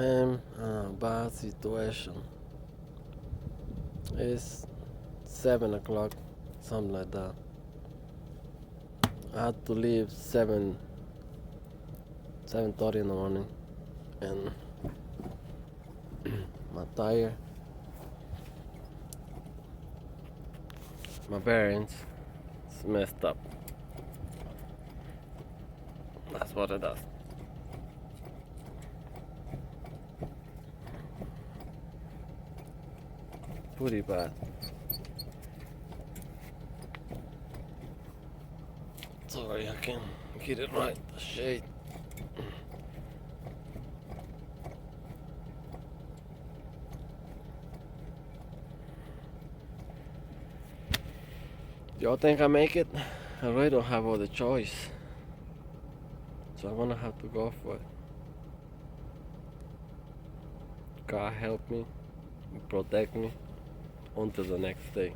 am in a bad situation. It's 7 o'clock, something like that. I had to leave 7:30 in the morning, and my tire, my bearings, is messed up. That's what it does. Pretty bad. Sorry, I can't get it right. The shade. Y'all think I make it? I really don't have other choice. So I'm gonna have to go for it. God help me, protect me until the next day.